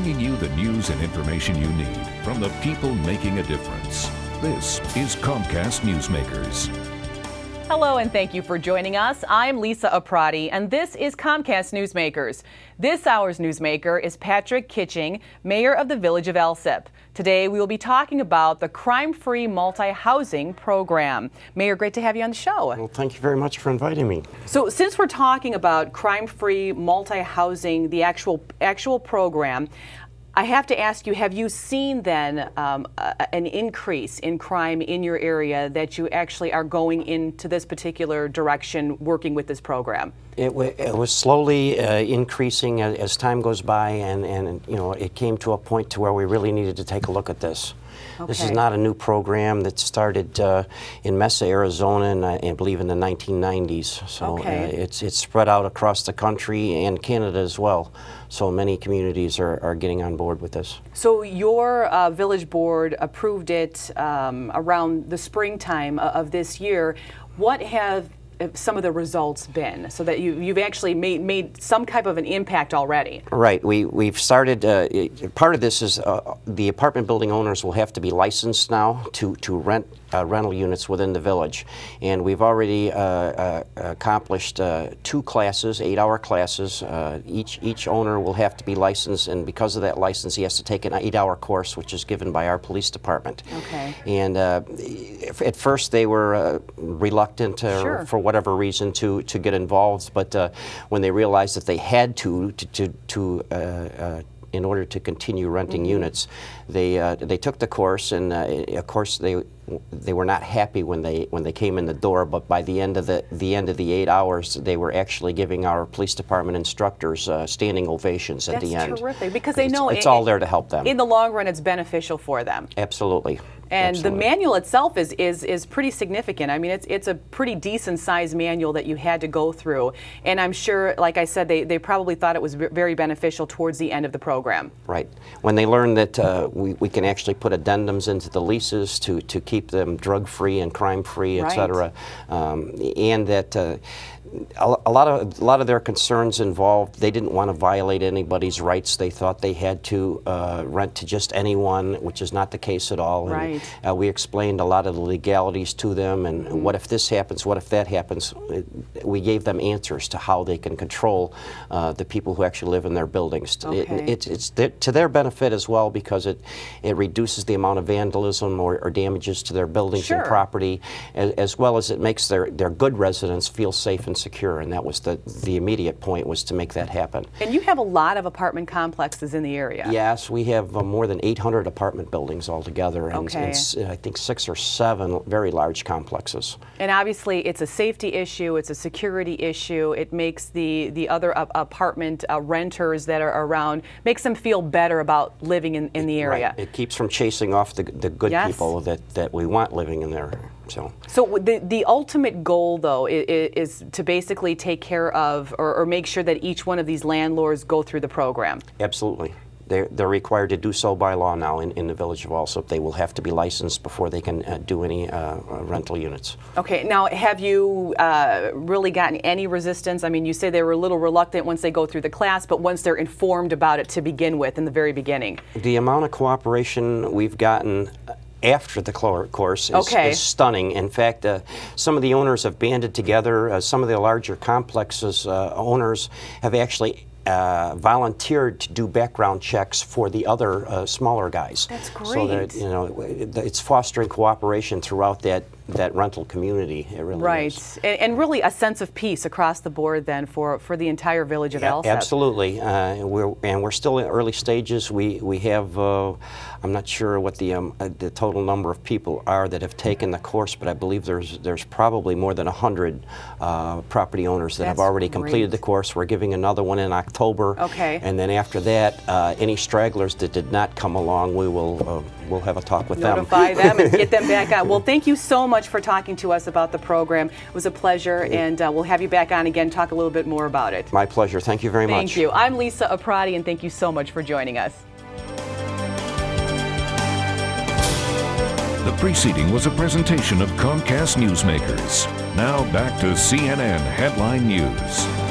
bringing you the news and information you need from the people making a difference. This is Comcast Newsmakers. Hello and thank you for joining us. I'm Lisa Aprati and this is Comcast Newsmakers. This hour's newsmaker is Patrick Kitching, Mayor of the Village of Alsip. Today we will be talking about the crime-free multi-housing program. Mayor, great to have you on the show. Well, thank you very much for inviting me. So since we're talking about crime-free multi-housing, the actual program, I have to ask you, have you seen then an increase in crime in your area that you actually are going into this particular direction working with this program? It was slowly increasing as time goes by, and you know, it came to a point to where we really needed to take a look at this. Okay. This is not a new program that started in Mesa, Arizona, and I believe in the 1990s. So it's spread out across the country and Canada as well. So many communities are getting on board with this. So your village board approved it around the springtime of this year. What have some of the results been, so that you've actually made some type of an impact already? Right. We've started. Part of this is the apartment building owners will have to be licensed now to rent rental units within the village, and we've already accomplished 2 classes, 8-hour classes. Each owner will have to be licensed, and because of that license, he has to take an 8-hour course, which is given by our police department. Okay. And at first they were reluctant for whatever reason to get involved, but when they realized that they had to in order to continue renting units, they took the course, and of course they were not happy when they came in the door. But by the end of the 8 hours, they were actually giving our police department instructors standing ovations at the end. That's terrific, because they know it's all there to help them. In the long run, it's beneficial for them. Absolutely. And Absolutely. The manual itself is pretty significant. I mean, it's a pretty decent sized manual that you had to go through. And I'm sure, like I said, they probably thought it was very beneficial towards the end of the program. Right. When they learned that we can actually put addendums into the leases to keep them drug-free and crime-free, et cetera, and that a lot of their concerns involved, they didn't want to violate anybody's rights. They thought they had to rent to just anyone, which is not the case at all. Right. And we explained a lot of the legalities to them, and what if this happens, what if that happens. We gave them answers to how they can control the people who actually live in their buildings. Okay. It's to their benefit as well, because it reduces the amount of vandalism or damages to their buildings and property, as well as it makes their good residents feel safe and secure, and that was the immediate point, was to make that happen. And you have a lot of apartment complexes in the area. Yes, we have more than 800 apartment buildings altogether, and I think 6 or 7 very large complexes. And obviously it's a safety issue, it's a security issue. It makes the other apartment renters that are around, makes them feel better about living in the area. Right. It keeps from chasing off the good people that we want living in there. So the ultimate goal, though, is to basically take care of or make sure that each one of these landlords go through the program. Absolutely. They're required to do so by law now in the village of Alsip. They will have to be licensed before they can do any rental units. Okay. Now, have you really gotten any resistance? I mean, you say they were a little reluctant once they go through the class, but once they're informed about it to begin with in the very beginning. The amount of cooperation we've gotten after the course is stunning. In fact, some of the owners have banded together. Some of the larger complexes owners have actually volunteered to do background checks for the other smaller guys. That's great. So that, it's fostering cooperation throughout that rental community. It really is. And really a sense of peace across the board then for the entire village of Alsip. Absolutely. We're still in early stages. We have I'm not sure what the total number of people are that have taken the course, but I believe there's probably more than 100 property owners that have already completed the course. We're giving another one in October. Okay. And then after that, any stragglers that did not come along, we'll have a talk with them. Notify them and get them back on. Well, thank you so much for talking to us about the program. It was a pleasure, and we'll have you back on again, talk a little bit more about it. My pleasure. Thank you very much. Thank you. I'm Lisa Aprati, and thank you so much for joining us. The preceding was a presentation of Comcast Newsmakers. Now back to CNN Headline News.